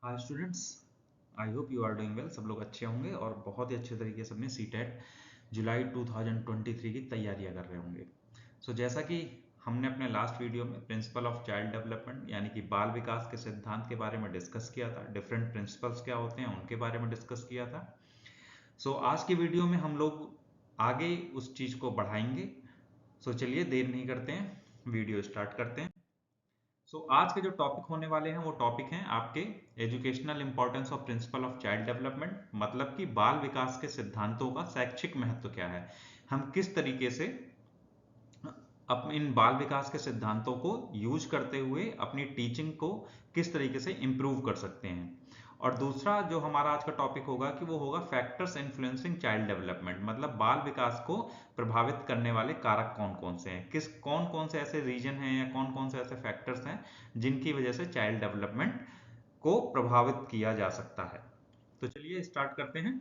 Hi students, I hope you are doing well. सब लोग अच्छे होंगे और बहुत ही अच्छे तरीके से अपने सीटेट जुलाई 2023 की तैयारियां कर रहे होंगे। जैसा कि हमने अपने लास्ट वीडियो में प्रिंसिपल ऑफ चाइल्ड डेवलपमेंट यानी कि बाल विकास के सिद्धांत के बारे में डिस्कस किया था, डिफरेंट प्रिंसिपल्स क्या होते हैं उनके बारे में डिस्कस किया था। आज की वीडियो में हम लोग आगे उस चीज़ को बढ़ाएंगे। चलिए देर नहीं करते हैं, वीडियो स्टार्ट करते हैं। आज के जो टॉपिक होने वाले हैं वो टॉपिक हैं आपके educational importance of principle of child development, मतलब कि बाल विकास के सिद्धांतों का शैक्षिक महत्व क्या है, हम किस तरीके से अपने इन बाल विकास के सिद्धांतों को यूज करते हुए अपनी टीचिंग को किस तरीके से इंप्रूव कर सकते हैं। और दूसरा जो हमारा आज का टॉपिक होगा कि वो होगा फैक्टर्स इन्फ्लुएंसिंग चाइल्ड डेवलपमेंट, मतलब बाल विकास को प्रभावित करने वाले कारक कौन कौन से हैं, कौन कौन से ऐसे रीजन हैं या कौन कौन से ऐसे फैक्टर्स हैं जिनकी वजह से चाइल्ड डेवलपमेंट को प्रभावित किया जा सकता है। तो चलिए स्टार्ट करते हैं।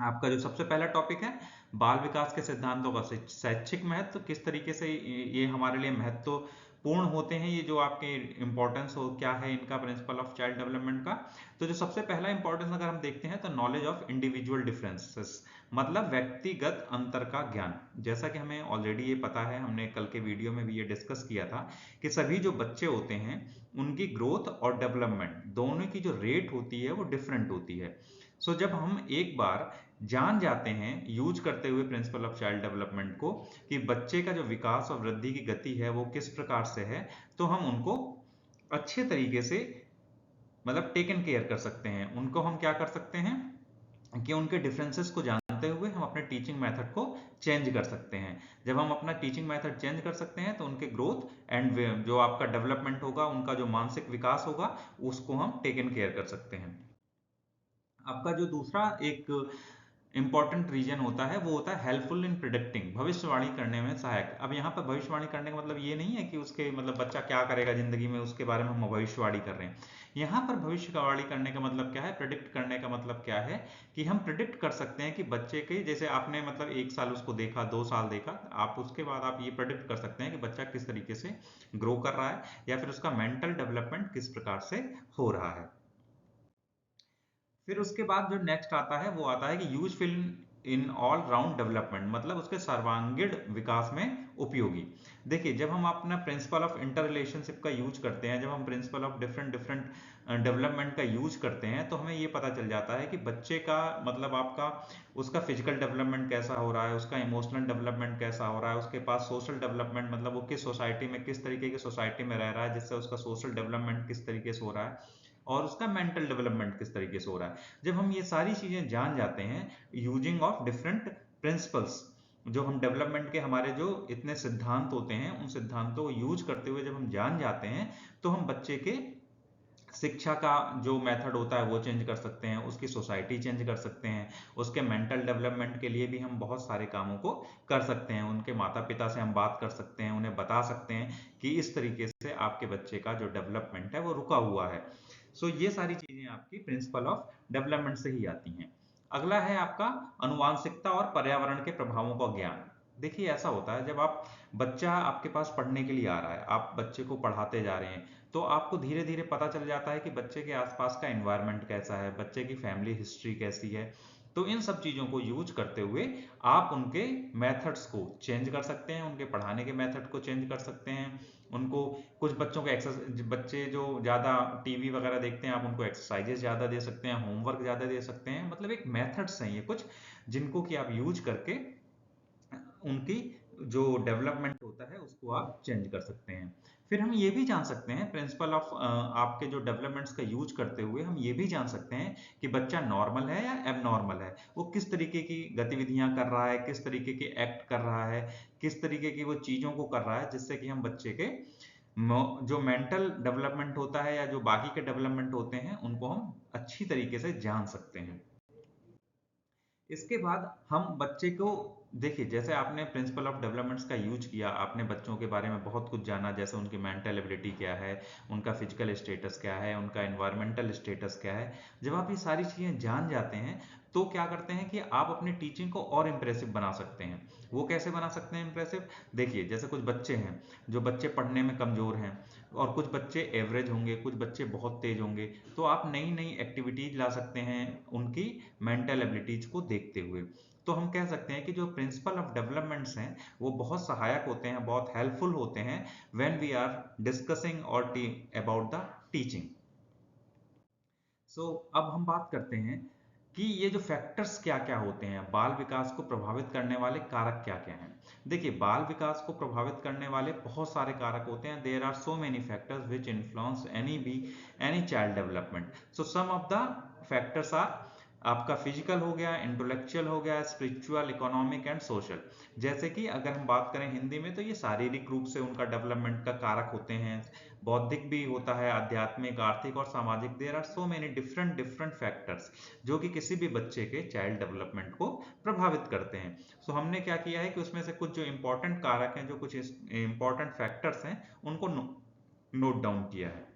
आपका जो सबसे पहला टॉपिक है बाल विकास के सिद्धांतों का शैक्षिक महत्व, किस तरीके से ये हमारे लिए महत्वपूर्ण होते हैं, ये जो आपके इंपॉर्टेंस हो क्या है इनका प्रिंसिपल ऑफ चाइल्ड डेवलपमेंट का। तो जो सबसे पहला इंपॉर्टेंस अगर हम देखते हैं तो नॉलेज ऑफ इंडिविजुअल डिफरेंसेस, मतलब व्यक्तिगत अंतर का ज्ञान। जैसा कि हमें ऑलरेडी ये पता है, हमने कल के वीडियो में भी ये डिस्कस किया था कि सभी जो बच्चे होते हैं उनकी ग्रोथ और डेवलपमेंट दोनों की जो रेट होती है वो डिफरेंट होती है। जब हम एक बार जान जाते हैं यूज करते हुए प्रिंसिपल ऑफ चाइल्ड डेवलपमेंट को कि बच्चे का जो विकास और वृद्धि की गति है वो किस प्रकार से है, तो हम उनको अच्छे तरीके से मतलब टेकन केयर कर सकते हैं। उनको हम क्या कर सकते हैं कि उनके डिफरेंसेस को जानते हुए हम अपने टीचिंग मेथड को चेंज कर सकते हैं। जब हम अपना टीचिंग मेथड चेंज कर सकते हैं तो उनके ग्रोथ एंड जो आपका डेवलपमेंट होगा, उनका जो मानसिक विकास होगा, उसको हम टेकन केयर कर सकते हैं। आपका जो दूसरा एक इंपॉर्टेंट रीजन होता है वो होता है हेल्पफुल इन प्रिडिक्टिंग, भविष्यवाणी करने में सहायक। अब यहाँ पर भविष्यवाणी करने का मतलब ये नहीं है कि उसके मतलब बच्चा क्या करेगा जिंदगी में उसके बारे में हम भविष्यवाणी कर रहे हैं। यहाँ पर भविष्यवाणी करने का मतलब क्या है, प्रिडिक्ट करने का मतलब क्या है कि हम प्रिडिक्ट कर सकते हैं कि बच्चे के, जैसे आपने मतलब 1 साल उसको देखा, 2 साल देखा, आप उसके बाद आप ये प्रिडिक्ट कर सकते हैं कि बच्चा किस तरीके से ग्रो कर रहा है या फिर उसका मेंटल डेवलपमेंट किस प्रकार से हो रहा है। फिर उसके बाद जो नेक्स्ट आता है वो आता है कि use film in all round development, मतलब उसके सर्वांगीण विकास में उपयोगी। देखिए, जब हम अपना प्रिंसिपल ऑफ इंटर रिलेशनशिप का यूज करते हैं, जब हम principle of different different development का यूज करते हैं, तो हमें ये पता चल जाता है कि बच्चे का मतलब आपका उसका फिजिकल डेवलपमेंट कैसा हो रहा है, उसका इमोशनल डेवलपमेंट कैसा हो रहा है, उसके पास सोशल डेवलपमेंट मतलब वो किस सोसाइटी में, किस तरीके की सोसाइटी में रह रहा है जिससे उसका सोशल डेवलपमेंट किस तरीके से हो रहा है, और उसका मेंटल डेवलपमेंट किस तरीके से हो रहा है। जब हम ये सारी चीजें जान जाते हैं यूजिंग ऑफ डिफरेंट प्रिंसिपल्स, जो हम डेवलपमेंट के हमारे जो इतने सिद्धांत होते हैं उन सिद्धांतों को यूज करते हुए जब हम जान जाते हैं, तो हम बच्चे के शिक्षा का जो मेथड होता है वो चेंज कर सकते हैं, उसकी सोसाइटी चेंज कर सकते हैं, उसके मेंटल डेवलपमेंट के लिए भी हम बहुत सारे कामों को कर सकते हैं। उनके माता पिता से हम बात कर सकते हैं, उन्हें बता सकते हैं कि इस तरीके से आपके बच्चे का जो डेवलपमेंट है वो रुका हुआ है। ये सारी चीजें आपकी प्रिंसिपल ऑफ डेवलपमेंट से ही आती हैं। अगला है आपका अनुवांशिकता और पर्यावरण के प्रभावों का ज्ञान। देखिए, ऐसा होता है जब आप बच्चा आपके पास पढ़ने के लिए आ रहा है, आप बच्चे को पढ़ाते जा रहे हैं, तो आपको धीरे धीरे पता चल जाता है कि बच्चे के आसपास का एनवायरनमेंट कैसा है, बच्चे की फैमिली हिस्ट्री कैसी है। तो इन सब चीजों को यूज करते हुए आप उनके मेथड्स को चेंज कर सकते हैं, उनके पढ़ाने के मेथड को चेंज कर सकते हैं। उनको कुछ बच्चों को एक्सरसाइज, बच्चे जो ज्यादा टीवी वगैरह देखते हैं, आप उनको एक्सरसाइजेस ज्यादा दे सकते हैं, होमवर्क ज्यादा दे सकते हैं। मतलब एक मेथड्स हैं ये कुछ, जिनको कि आप यूज करके उनकी जो डेवलपमेंट होता है उसको आप चेंज कर सकते हैं। फिर हम ये भी जान सकते हैं प्रिंसिपल ऑफ आपके जो डेवलपमेंट्स का यूज करते हुए हम ये भी जान सकते हैं कि बच्चा नॉर्मल है या एबनॉर्मल है, वो किस तरीके की गतिविधियां कर रहा है, किस तरीके के एक्ट कर रहा है, किस तरीके की वो चीजों को कर रहा है, जिससे कि हम बच्चे के जो मेंटल डेवलपमेंट होता है या जो बाकी के डेवलपमेंट होते हैं उनको हम अच्छी तरीके से जान सकते हैं। इसके बाद हम बच्चे को, देखिए जैसे आपने प्रिंसिपल ऑफ डेवलपमेंट्स का यूज किया, आपने बच्चों के बारे में बहुत कुछ जाना, जैसे उनकी मेंटल एबिलिटी क्या है, उनका फिजिकल स्टेटस क्या है, उनका एनवायरमेंटल स्टेटस क्या है। जब आप ये सारी चीजें जान जाते हैं तो क्या करते हैं कि आप अपनी टीचिंग को और इम्प्रेसिव बना सकते हैं। वो कैसे बना सकते हैं इम्प्रेसिव? देखिए, जैसे कुछ बच्चे हैं, जो बच्चे पढ़ने में कमजोर हैं, और कुछ बच्चे एवरेज होंगे, कुछ बच्चे बहुत तेज होंगे। तो आप नई नई एक्टिविटीज ला सकते हैं उनकी मेंटल एबिलिटीज को देखते हुए। तो हम कह सकते हैं कि जो प्रिंसिपल ऑफ डेवलपमेंट्स हैं वो बहुत सहायक होते हैं, बहुत हेल्पफुल होते हैं व्हेन वी आर डिस्कसिंग और अबाउट द टीचिंग। अब हम बात करते हैं कि ये जो फैक्टर्स क्या क्या होते हैं, बाल विकास को प्रभावित करने वाले कारक क्या क्या हैं। देखिए, बाल विकास को प्रभावित करने वाले बहुत सारे कारक होते हैं। There are so many factors which influence any child development. So some of the factors are आपका फिजिकल हो गया, इंटेलेक्चुअल हो गया, स्पिरिचुअल, इकोनॉमिक एंड सोशल। जैसे कि अगर हम बात करें हिंदी में तो ये शारीरिक रूप से उनका डेवलपमेंट का कारक होते हैं, बौद्धिक भी होता है, आध्यात्मिक, आर्थिक और सामाजिक। There are so many different different factors जो कि किसी भी बच्चे के चाइल्ड डेवलपमेंट को प्रभावित करते हैं। हमने क्या किया है कि उसमें से कुछ जो इंपॉर्टेंट कारक हैं, जो कुछ इंपॉर्टेंट फैक्टर्स हैं, उनको नोट डाउन किया है।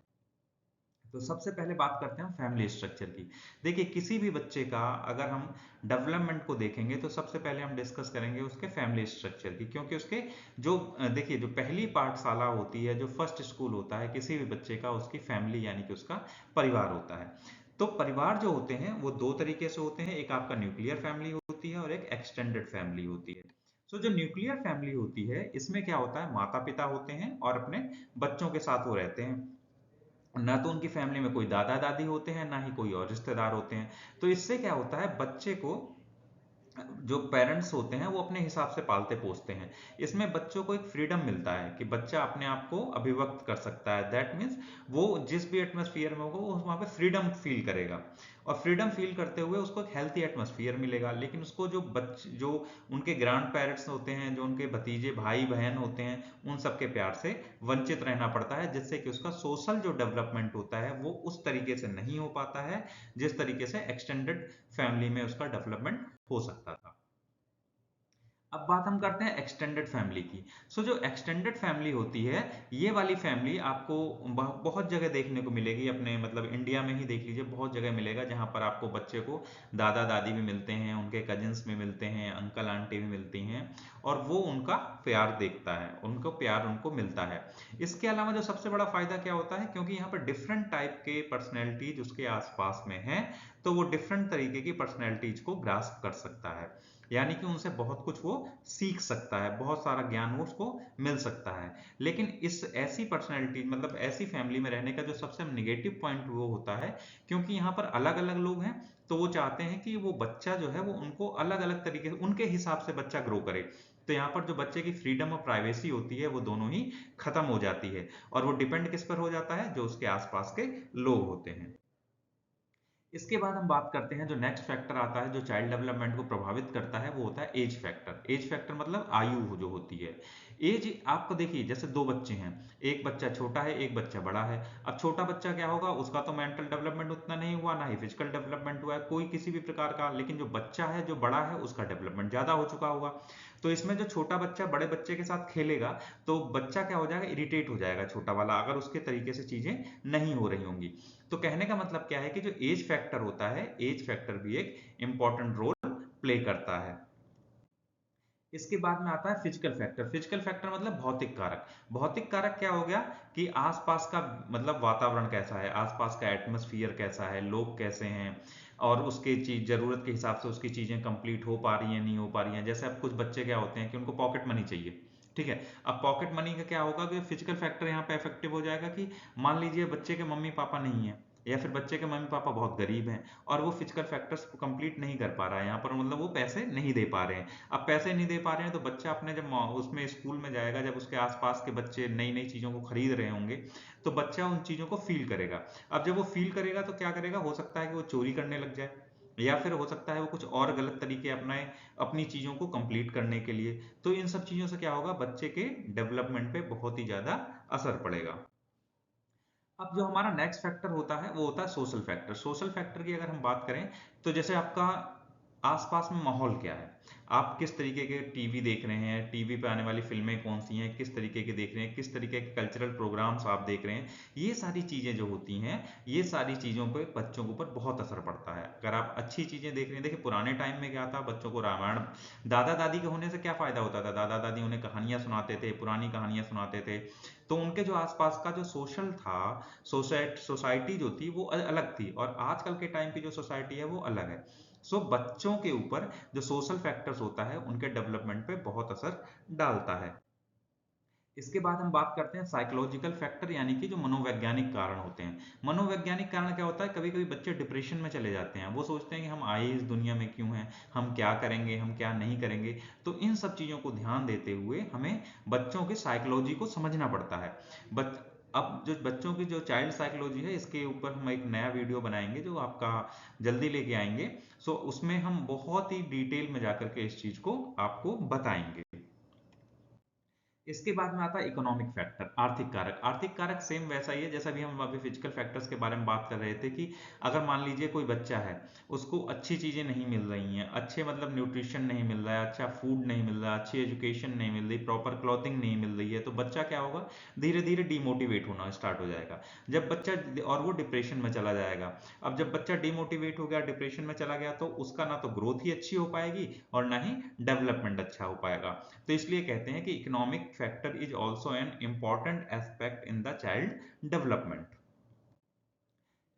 तो सबसे पहले बात करते हैं फैमिली स्ट्रक्चर की। देखिए, किसी भी बच्चे का अगर हम डेवलपमेंट को देखेंगे तो सबसे पहले हम डिस्कस करेंगे उसके फैमिली स्ट्रक्चर की, क्योंकि उसके जो देखिए जो पहली पाठशाला होती है, जो फर्स्ट स्कूल होता है किसी भी बच्चे का, उसकी फैमिली यानी कि उसका परिवार होता है। तो परिवार जो होते हैं वो दो तरीके से होते हैं, एक आपका न्यूक्लियर फैमिली होती है और एक एक्सटेंडेड फैमिली होती है। जो न्यूक्लियर फैमिली होती है इसमें क्या होता है, माता पिता होते हैं और अपने बच्चों के साथ वो रहते हैं। ना तो उनकी फैमिली में कोई दादा दादी होते हैं, ना ही कोई और रिश्तेदार होते हैं। तो इससे क्या होता है, बच्चे को जो पेरेंट्स होते हैं वो अपने हिसाब से पालते पोसते हैं। इसमें बच्चों को एक फ्रीडम मिलता है कि बच्चा अपने आप को अभिव्यक्त कर सकता है। दैट मीन्स वो जिस भी एटमोसफियर में होगा वो वहाँ पे फ्रीडम फील करेगा, और फ्रीडम फील करते हुए उसको एक हेल्थी एटमोसफियर मिलेगा। लेकिन उसको जो उनके ग्रैंड पेरेंट्स होते हैं, जो उनके भतीजे भाई बहन होते हैं, उन सबके प्यार से वंचित रहना पड़ता है, जिससे कि उसका सोशल जो डेवलपमेंट होता है वो उस तरीके से नहीं हो पाता है जिस तरीके से एक्सटेंडेड फैमिली में उसका डेवलपमेंट हो सकता था। अब बात हम करते हैं एक्सटेंडेड फैमिली की। जो एक्सटेंडेड फैमिली होती है, ये वाली फैमिली आपको बहुत जगह देखने को मिलेगी। अपने मतलब इंडिया में ही देख लीजिए, बहुत जगह मिलेगा जहां पर आपको बच्चे को दादा दादी भी मिलते हैं, उनके कजिन्स भी मिलते हैं, अंकल आंटी भी मिलती हैं, और वो उनका प्यार देखता है, उनको प्यार उनको मिलता है। इसके अलावा जो सबसे बड़ा फायदा क्या होता है, क्योंकि यहाँ पर डिफरेंट टाइप के पर्सनैलिटीज उसके आसपास में है, तो वो डिफरेंट तरीके की पर्सनैलिटीज को ग्रास्प कर सकता है। यानी कि उनसे बहुत कुछ वो सीख सकता है, बहुत सारा ज्ञान वो उसको मिल सकता है। लेकिन इस ऐसी पर्सनैलिटी मतलब ऐसी फैमिली में रहने का जो सबसे निगेटिव पॉइंट वो होता है, क्योंकि यहाँ पर अलग अलग लोग हैं, तो वो चाहते हैं कि वो बच्चा जो है वो उनको अलग अलग तरीके से उनके हिसाब से बच्चा ग्रो करे। तो यहाँ पर जो बच्चे की फ्रीडम और प्राइवेसी होती है वो दोनों ही खत्म हो जाती है, और वो डिपेंड किस पर हो जाता है, जो उसके आसपास के लोग होते हैं। इसके बाद हम बात करते हैं जो नेक्स्ट फैक्टर आता है जो चाइल्ड डेवलपमेंट को प्रभावित करता है, वो होता है एज फैक्टर। एज फैक्टर मतलब आयु जो होती है। एज आपको देखिए, जैसे दो बच्चे हैं, एक बच्चा छोटा है, एक बच्चा बड़ा है। अब छोटा बच्चा क्या होगा, उसका तो मेंटल डेवलपमेंट उतना नहीं हुआ, ना ही फिजिकल डेवलपमेंट हुआ है कोई किसी भी प्रकार का। लेकिन जो बच्चा है जो बड़ा है उसका डेवलपमेंट ज्यादा हो चुका होगा। तो इसमें जो छोटा बच्चा बड़े बच्चे के साथ खेलेगा तो बच्चा क्या हो जाएगा, इरिटेट हो जाएगा छोटा वाला, अगर उसके तरीके से चीजें नहीं हो रही होंगी। तो कहने का मतलब क्या है कि जो एज फैक्टर होता है, एज फैक्टर भी एक इंपॉर्टेंट रोल प्ले करता है। इसके बाद में आता है फिजिकल फैक्टर। फिजिकल फैक्टर मतलब भौतिक कारक। भौतिक कारक क्या हो गया कि आसपास का मतलब वातावरण कैसा है, आसपास का एटमॉस्फेयर कैसा है, लोग कैसे हैं, और उसके चीज जरूरत के हिसाब से उसकी चीजें कंप्लीट हो पा रही हैं नहीं हो पा रही हैं। जैसे अब कुछ बच्चे क्या होते हैं कि उनको पॉकेट मनी चाहिए, ठीक है। अब पॉकेट मनी का क्या होगा कि फिजिकल फैक्टर यहाँ पे इफेक्टिव हो जाएगा कि मान लीजिए बच्चे के मम्मी पापा नहीं है, या फिर बच्चे के मम्मी पापा बहुत गरीब हैं और वो फिजिकल फैक्टर्स को कंप्लीट नहीं कर पा रहा है, यहाँ पर मतलब वो पैसे नहीं दे पा रहे हैं। अब पैसे नहीं दे पा रहे हैं तो बच्चा अपने जब उसमें स्कूल में जाएगा, जब उसके आसपास के बच्चे नई नई चीज़ों को खरीद रहे होंगे, तो बच्चा उन चीज़ों को फील करेगा। अब जब वो फील करेगा तो क्या करेगा, हो सकता है कि वो चोरी करने लग जाए, या फिर हो सकता है वो कुछ और गलत तरीके अपनाए अपनी चीज़ों को कंप्लीट करने के लिए। तो इन सब चीज़ों से क्या होगा, बच्चे के डेवलपमेंट पे बहुत ही ज़्यादा असर पड़ेगा। अब जो हमारा नेक्स्ट फैक्टर होता है वो होता है सोशल फैक्टर। सोशल फैक्टर की अगर हम बात करें तो जैसे आपका आसपास में माहौल क्या है, आप किस तरीके के टीवी देख रहे हैं, टीवी पे आने वाली फिल्में कौन सी हैं, किस तरीके के देख रहे हैं, किस तरीके के कल्चरल प्रोग्राम्स आप देख रहे हैं, ये सारी चीज़ें जो होती हैं, ये सारी चीज़ों पे बच्चों के ऊपर बहुत असर पड़ता है। अगर आप अच्छी चीज़ें देख रहे हैं, देखिए पुराने टाइम में क्या था, बच्चों को रामायण, दादा दादी के होने से क्या फ़ायदा होता था, दादा दादी उन्हें कहानियाँ सुनाते थे, पुरानी कहानियाँ सुनाते थे, तो उनके जो आसपास का जो सोशल था, सोसाइटी जो थी वो अलग थी, और आजकल के टाइम की जो सोसाइटी है वो अलग है। सो बच्चों के ऊपर जो सोशल फैक्टर्स होता है उनके डेवलपमेंट पे बहुत असर डालता है। इसके बाद हम बात करते हैं साइकोलॉजिकल फैक्टर, यानी कि जो मनोवैज्ञानिक कारण होते हैं। मनोवैज्ञानिक कारण क्या होता है, कभी कभी बच्चे डिप्रेशन में चले जाते हैं, वो सोचते हैं कि हम आए इस दुनिया में क्यों हैं, हम क्या करेंगे, हम क्या नहीं करेंगे। तो इन सब चीज़ों को ध्यान देते हुए हमें बच्चों के साइकोलॉजी को समझना पड़ता है। बच अब जो बच्चों की जो चाइल्ड साइकोलॉजी है, इसके ऊपर हम एक नया वीडियो बनाएंगे जो आपका जल्दी लेके आएंगे। सो उसमें हम बहुत ही डिटेल में जाकर के इस चीज़ को आपको बताएंगे। इसके बाद में आता है इकोनॉमिक फैक्टर, आर्थिक कारक। आर्थिक कारक सेम वैसा ही है जैसा भी हम अभी फिजिकल फैक्टर्स के बारे में बात कर रहे थे, कि अगर मान लीजिए कोई बच्चा है, उसको अच्छी चीज़ें नहीं मिल रही हैं, अच्छे मतलब न्यूट्रिशन नहीं मिल रहा है, अच्छा फूड नहीं मिल रहा, अच्छी एजुकेशन नहीं मिल रही, प्रॉपर क्लॉथिंग नहीं मिल रही है, तो बच्चा क्या होगा, धीरे धीरे डीमोटिवेट होना स्टार्ट हो जाएगा। जब बच्चा, और वो डिप्रेशन में चला जाएगा। अब जब बच्चा डीमोटिवेट हो गया, डिप्रेशन में चला गया, तो उसका ना तो ग्रोथ ही अच्छी हो पाएगी और ना ही डेवलपमेंट अच्छा हो पाएगा। तो इसलिए कहते हैं कि economic factor is also an important aspect in the child development.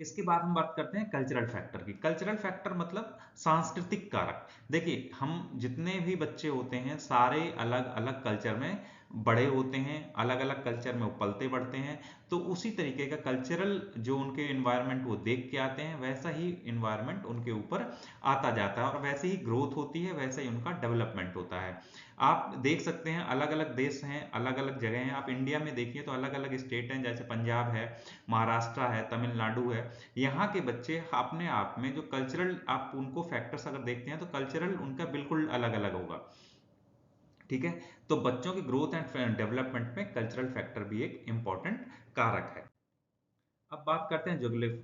इसके बाद हम बात करते हैं कल्चरल फैक्टर की। कल्चरल फैक्टर मतलब सांस्कृतिक कारक। देखिए, हम जितने भी बच्चे होते हैं सारे अलग अलग कल्चर में बड़े होते हैं, अलग अलग कल्चर में वो पलते बढ़ते हैं, तो उसी तरीके का कल्चरल जो उनके इन्वायरमेंट वो देख के आते हैं, वैसा ही इन्वायरमेंट उनके ऊपर आता जाता है, और वैसे ही ग्रोथ होती है, वैसे ही उनका डेवलपमेंट होता है। आप देख सकते हैं अलग अलग देश हैं, अलग अलग जगह हैं। आप इंडिया में देखिए तो अलग अलग स्टेट हैं, जैसे पंजाब है, महाराष्ट्र है, तमिलनाडु है। यहाँ के बच्चे अपने आप में जो कल्चरल, आप उनको फैक्टर्स अगर देखते हैं तो कल्चरल उनका बिल्कुल अलग अलग होगा। ठीक है, तो बच्चों की ग्रोथ एंड डेवलपमेंट में कल्चरल फैक्टर भी एक इंपॉर्टेंट कारक है। अब बात करते हैं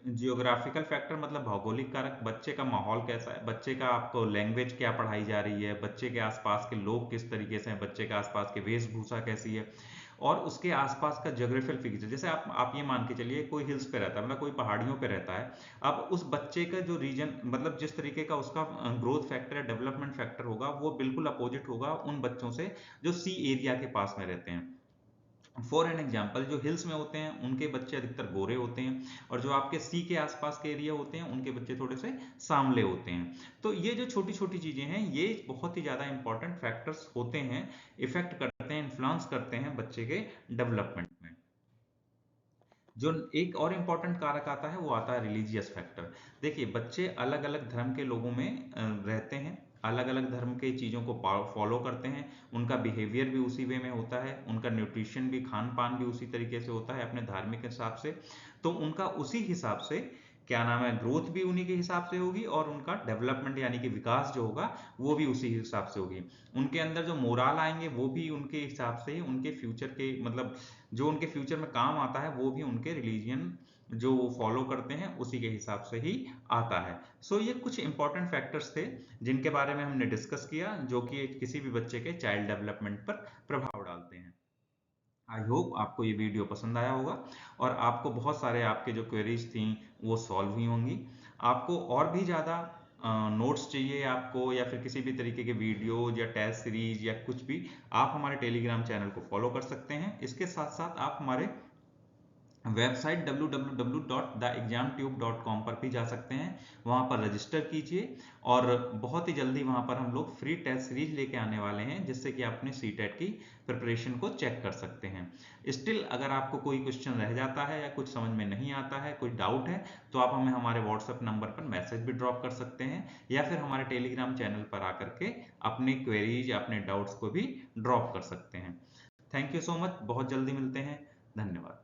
जियोग्राफिकल फैक्टर, मतलब भौगोलिक कारक। बच्चे का माहौल कैसा है, बच्चे का आपको लैंग्वेज क्या पढ़ाई जा रही है, बच्चे के आसपास के लोग किस तरीके से हैं, बच्चे के आसपास की वेशभूषा कैसी है, और उसके आसपास का ज्योग्राफिकल फीचर। जैसे आप ये मान के चलिए कोई हिल्स पे रहता है, मतलब कोई पहाड़ियों पे रहता है। अब उस बच्चे का जो रीजन, मतलब जिस तरीके का उसका ग्रोथ फैक्टर या डेवलपमेंट फैक्टर होगा, वो बिल्कुल अपोजिट होगा उन बच्चों से जो सी एरिया के पास में रहते हैं। फॉर एन एग्जाम्पल, जो हिल्स में होते हैं उनके बच्चे अधिकतर गोरे होते हैं, और जो आपके सी के आसपास के एरिया होते हैं उनके बच्चे थोड़े से सांवले होते हैं। तो ये जो छोटी छोटी चीजें हैं, ये बहुत ही ज्यादा इंपॉर्टेंट फैक्टर्स होते हैं, इफेक्ट करते हैं, इन्फ्लुएंस करते हैं बच्चे के डेवलपमेंट में। जो एक और इम्पॉर्टेंट कारक आता है वो आता है रिलीजियस फैक्टर। देखिए, बच्चे अलग अलग धर्म के लोगों में रहते हैं, अलग अलग धर्म के चीज़ों को फॉलो करते हैं, उनका बिहेवियर भी उसी वे में होता है, उनका न्यूट्रिशन भी, खान पान भी उसी तरीके से होता है अपने धार्मिक हिसाब से। तो उनका उसी हिसाब से क्या नाम है, ग्रोथ भी उन्हीं के हिसाब से होगी, और उनका डेवलपमेंट यानी कि विकास जो होगा वो भी उसी हिसाब से होगी। उनके अंदर जो मोराल आएंगे वो भी उनके हिसाब से ही, उनके फ्यूचर के मतलब जो उनके फ्यूचर में काम आता है वो भी उनके रिलीजियन जो वो फॉलो करते हैं उसी के हिसाब से ही आता है। सो ये कुछ इंपॉर्टेंट फैक्टर्स थे जिनके बारे में हमने डिस्कस किया, जो कि किसी भी बच्चे के चाइल्ड डेवलपमेंट पर प्रभाव डालते हैं। आई होप आपको ये वीडियो पसंद आया होगा, और आपको बहुत सारे आपके जो क्वेरीज थी वो सॉल्व हुई होंगी। आपको और भी ज़्यादा नोट्स चाहिए आपको, या फिर किसी भी तरीके के वीडियो या टेस्ट सीरीज या कुछ भी, आप हमारे टेलीग्राम चैनल को फॉलो कर सकते हैं। इसके साथ साथ आप हमारे वेबसाइट www.theexamtube.com पर भी जा सकते हैं, वहाँ पर रजिस्टर कीजिए, और बहुत ही जल्दी वहाँ पर हम लोग फ्री टेस्ट सीरीज लेके आने वाले हैं, जिससे कि आप अपनी सीटेट की प्रिपरेशन को चेक कर सकते हैं। स्टिल अगर आपको कोई क्वेश्चन रह जाता है या कुछ समझ में नहीं आता है, कोई डाउट है, तो आप हमें हमारे व्हाट्सएप नंबर पर मैसेज भी ड्रॉप कर सकते हैं, या फिर हमारे टेलीग्राम चैनल पर आकर के अपने क्वेरीज या अपने डाउट्स को भी ड्रॉप कर सकते हैं। थैंक यू सो मच, बहुत जल्दी मिलते हैं, धन्यवाद।